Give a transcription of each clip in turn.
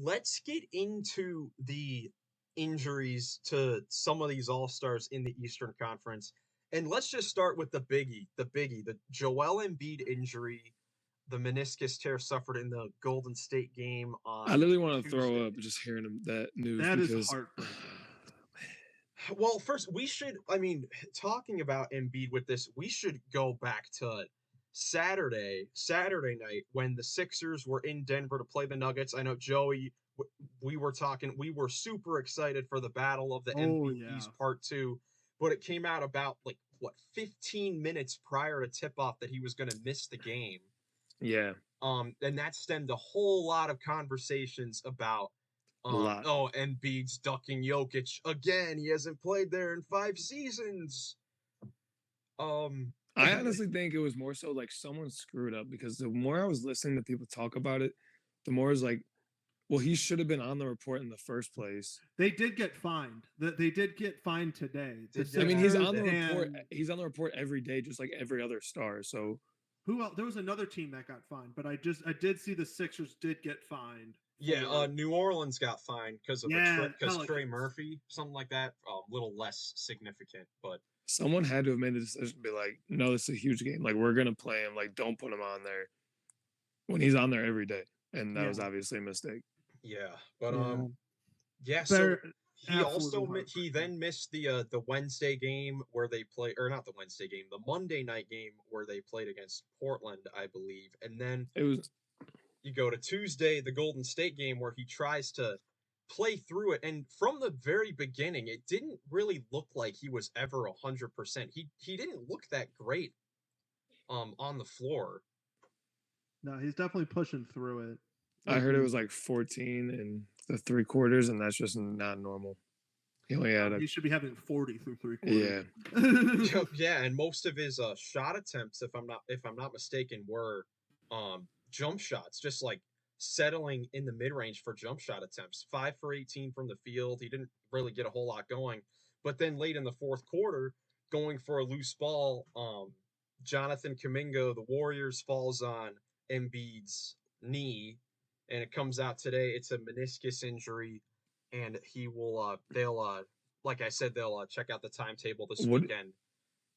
let's get into the injuries to some of these all-stars in the Eastern Conference. And let's just start with the Joel Embiid injury, the meniscus tear suffered in the Golden State game I on literally want to throw Tuesday. up just hearing that news That is because heartbreaking. Well, first we should, talking about Embiid with this, we should go back to Saturday night when the Sixers were in Denver to play the Nuggets. I know Joey, we were super excited for the battle of the Oh, MVPs yeah. part 2, but it came out about 15 minutes prior to tip off that he was going to miss the game. yeah, And that stemmed a whole lot of conversations about a lot. Embiid's ducking Jokic again. He hasn't played there in 5 seasons. I honestly think it was more so like someone screwed up because the more I was listening to people talk about it, the more it's like, well, he should have been on the report in the first place. They did get fined. They did get fined today. I mean, he's on the report. He's on the report every day, just like every other star. So who else? There was another team that got fined, but I did see the Sixers did get fined. Yeah, New Orleans got fined because of Trey Murphy, something like that. A little less significant, but someone had to have made the decision to be like, no, this is a huge game. Like, we're gonna play him. Like, don't put him on there when he's on there every day. And that was obviously a mistake. Yeah, but so he then missed the Wednesday game where they play, or not the Wednesday game, the Monday night game where they played against Portland, I believe, and then you go to Tuesday, the Golden State game where he tries to play through it, and from the very beginning, it didn't really look like he was ever 100%. He didn't look that great, on the floor. No, he's definitely pushing through it. I heard it was like 14 in the 3 quarters, and that's just not normal. He only had he should be having 40 through 3 quarters. Yeah. Yeah, and most of his shot attempts, if I'm not mistaken, were jump shots, just like settling in the mid-range for jump shot attempts. 5 for 18 from the field. He didn't really get a whole lot going. But then late in the fourth quarter, going for a loose ball, Jonathan Kuminga, the Warriors, falls on Embiid's knee, and it comes out today it's a meniscus injury, and he will like I said, they'll check out the timetable this weekend.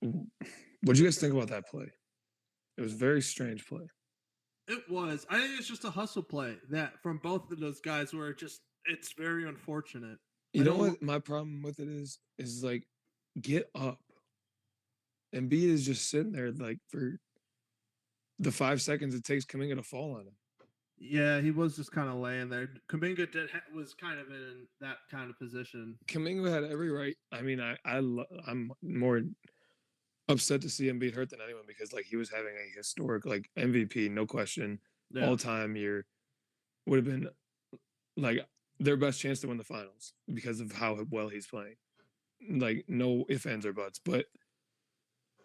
What'd you guys think about that play? It was a very strange play. It was. I think it's just a hustle play that from both of those guys where it's very unfortunate. You know what my problem with it is like, get up. Embiid is just sitting there like for the 5 seconds it takes Kuminga to fall on him. Yeah, he was just kind of laying there. Kuminga was kind of in that kind of position. Kuminga had every right. I mean, I'm more upset to see Embiid hurt than anyone because like he was having a historic like MVP, no question, all-time year. Would have been like their best chance to win the finals because of how well he's playing. Like no ifs, ands, or buts. But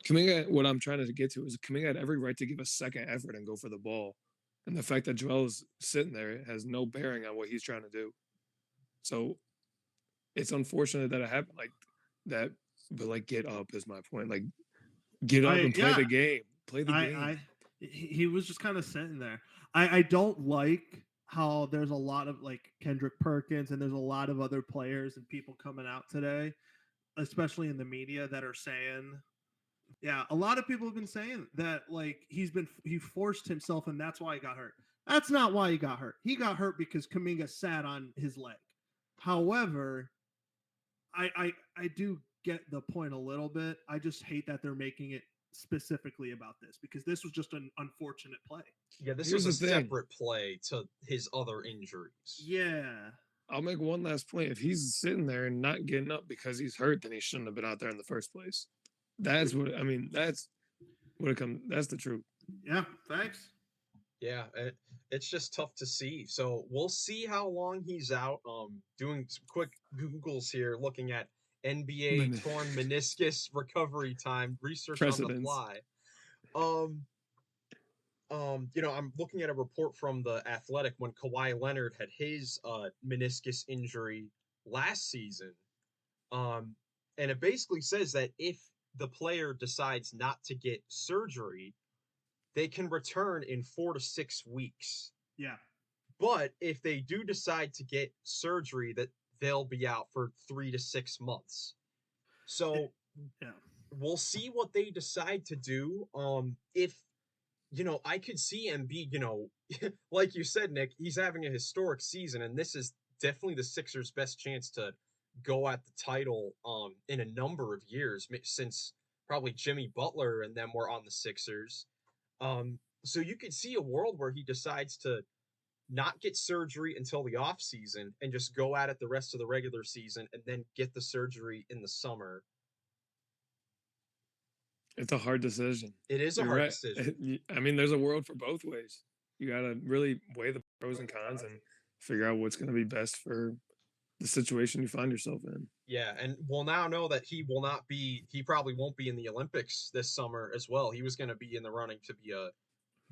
Kuminga, what I'm trying to get to is Kuminga had every right to give a second effort and go for the ball. And the fact that Joel is sitting there has no bearing on what he's trying to do. So it's unfortunate that it happened like that. But like, get up is my point. Like, get up and play the game. Play the game. He was just kind of sitting there. I don't like how there's a lot of like Kendrick Perkins and there's a lot of other players and people coming out today, especially in the media, that are saying, yeah, a lot of people have been saying that like he forced himself and that's why he got hurt. That's not why he got hurt. He got hurt because Kuminga sat on his leg. However, I do get the point a little bit. I just hate that they're making it specifically about this because this was just an unfortunate play. Yeah, this was a separate play to his other injuries. Yeah. I'll make one last point. If he's sitting there and not getting up because he's hurt, then he shouldn't have been out there in the first place. That's what I mean. That's what it comes. That's the truth. Yeah. Thanks. Yeah, it's just tough to see. So we'll see how long he's out. Doing some quick Googles here, looking at NBA torn meniscus recovery time research on the fly. I'm looking at a report from the Athletic when Kawhi Leonard had his meniscus injury last season. And it basically says that if the player decides not to get surgery, they can return in 4 to 6 weeks. Yeah. But if they do decide to get surgery, that they'll be out for 3 to 6 months. So Yeah. we'll see what they decide to do. If I could see Embiid, like you said, Nick, he's having a historic season, and this is definitely the Sixers' best chance to go at the title in a number of years since probably Jimmy Butler and them were on the Sixers. So you could see a world where he decides to not get surgery until the off season and just go at it the rest of the regular season and then get the surgery in the summer. It's a hard decision. It is a hard decision. I mean, there's a world for both ways. You got to really weigh the pros and cons and figure out what's going to be best for the situation you find yourself in. Yeah, and we'll now know that he probably won't be in the Olympics this summer as well. He was going to be in the running to be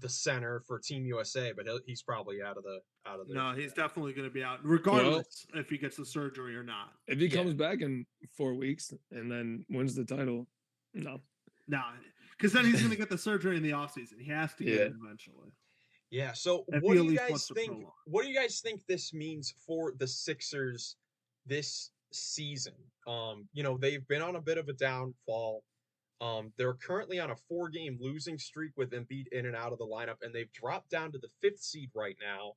the center for Team USA, but he's probably out of the. No, he's definitely going to be out, regardless if he gets the surgery or not. If he comes back in 4 weeks and then wins the title, no, because then he's going to get the surgery in the offseason. He has to get it eventually. Yeah. So what do you guys think? What do you guys think this means for the Sixers this season? They've been on a bit of a downfall. They're currently on a 4-game losing streak with Embiid in and out of the lineup, and they've dropped down to the 5th seed right now.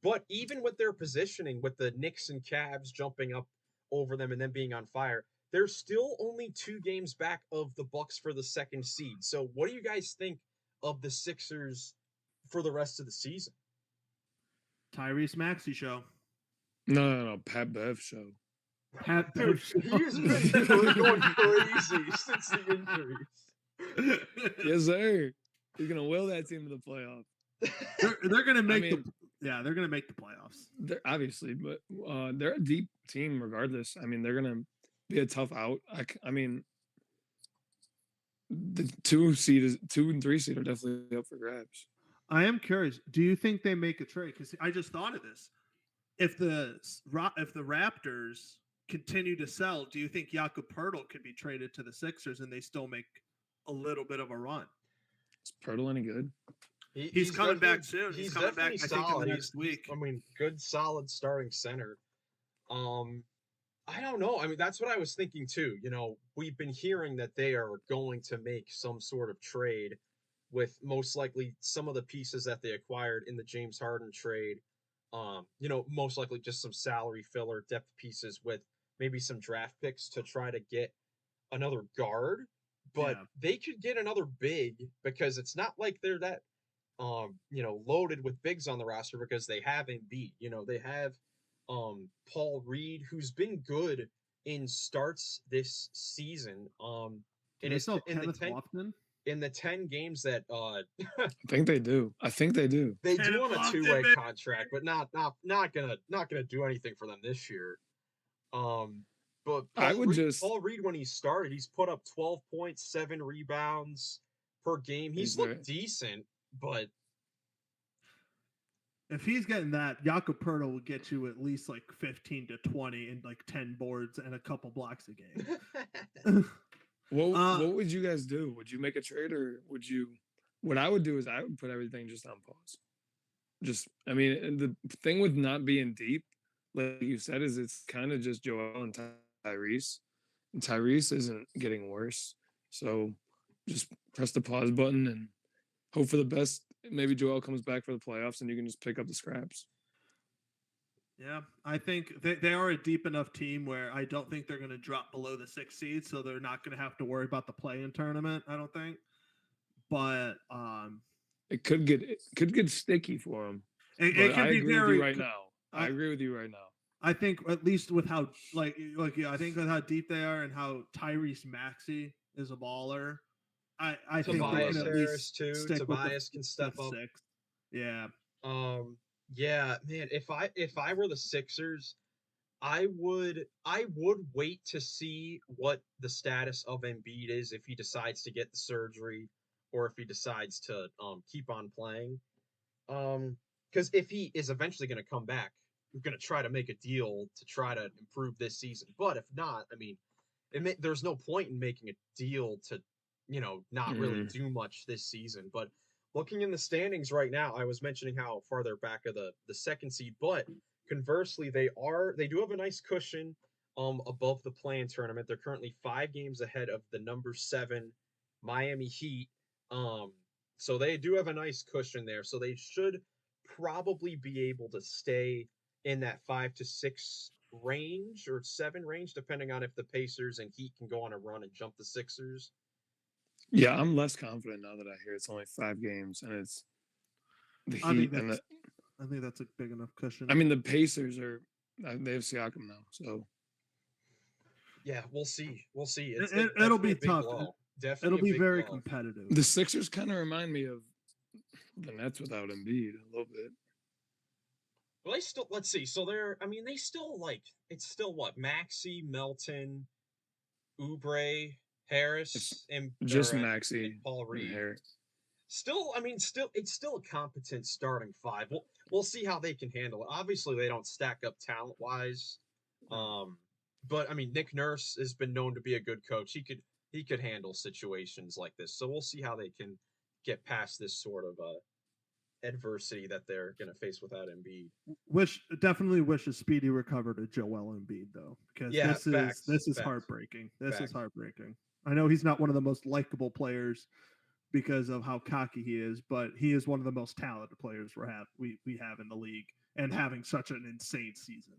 But even with their positioning, with the Knicks and Cavs jumping up over them and then being on fire, they're still only 2 games back of the Bucks for the 2nd seed. So what do you guys think of the Sixers for the rest of the season? Tyrese Maxey show. No. Pat Bev show. Pat Bev show. He's been going crazy since the injuries. Yes, sir. He's gonna will that team to the playoffs. They're gonna make they're gonna make the playoffs. They're obviously, but they're a deep team regardless. I mean, they're gonna be a tough out. I mean, the 2 and 3 seed are definitely up for grabs. I am curious. Do you think they make a trade? Because I just thought of this. If the Raptors continue to sell, do you think Jakob Poeltl could be traded to the Sixers and they still make a little bit of a run? Is Poeltl any good? He's coming back soon. He's coming back, I think, in the next week. I mean, good, solid starting center. I don't know. I mean, that's what I was thinking too. We've been hearing that they are going to make some sort of trade with most likely some of the pieces that they acquired in the James Harden trade. Most likely just some salary filler depth pieces with maybe some draft picks to try to get another guard. But they could get another big because it's not like they're that, loaded with bigs on the roster because they have Embiid. They have Paul Reed, who's been good in starts this season. And it's in the 10 games that I think they do. They do on a 2-way contract, but not gonna do anything for them this year. But Paul Reed, when he started, he's put up 12 points, 7 rebounds per game. He's looked decent, but if he's getting that, Jakob Poeltl will get you at least like 15 to 20 and like 10 boards and a couple blocks a game. What would you guys do? Would you make a trade, or would you? What I would do is I would put everything just on pause. And the thing with not being deep, like you said, is it's kind of just Joel and Tyrese. And Tyrese isn't getting worse. So just press the pause button and hope for the best. Maybe Joel comes back for the playoffs and you can just pick up the scraps. Yeah, I think they are a deep enough team where I don't think they're going to drop below the 6th seed, so they're not going to have to worry about the play-in tournament, I don't think. But it could get sticky for them. It can be very right now. I agree with you right now. I think at least with how I think with how deep they are and how Tyrese Maxey is a baller, I think Tobias Harris too. Tobias can step up. 6. Yeah. Yeah, man. If I were the Sixers, I would wait to see what the status of Embiid is if he decides to get the surgery or if he decides to keep on playing. Because if he is eventually going to come back, we're going to try to make a deal to try to improve this season. But if not, I mean, there's no point in making a deal to not really do much this season. But looking in the standings right now, I was mentioning how far they're back of the second seed, but conversely, they do have a nice cushion above the play-in tournament. They're currently 5 games ahead of the number 7 Miami Heat. Um, so they do have a nice cushion there. So they should probably be able to stay in that 5 to 6 range or 7 range, depending on if the Pacers and Heat can go on a run and jump the Sixers. Yeah, I'm less confident now that I hear it's only 5 games and it's the Heat and the. I think that's a big enough cushion. I mean, the Pacers they have Siakam now, so. Yeah, we'll see. We'll see. It'll be tough. Definitely, it'll be very competitive. The Sixers kind of remind me of the Nets without Embiid a little bit. Well, they still, let's see. So they still it's still what? Maxey, Melton, Oubre, Harris, and just Maxey and Paul Reed. Harris. Still, it's still a competent starting 5. We'll see how they can handle it. Obviously, they don't stack up talent wise. But Nick Nurse has been known to be a good coach. He could handle situations like this. So we'll see how they can get past this sort of adversity that they're going to face without Embiid. Definitely wish a speedy recovery to Joel Embiid though, because this is heartbreaking. This is heartbreaking. I know he's not one of the most likable players because of how cocky he is, but he is one of the most talented players we have in the league, and having such an insane season.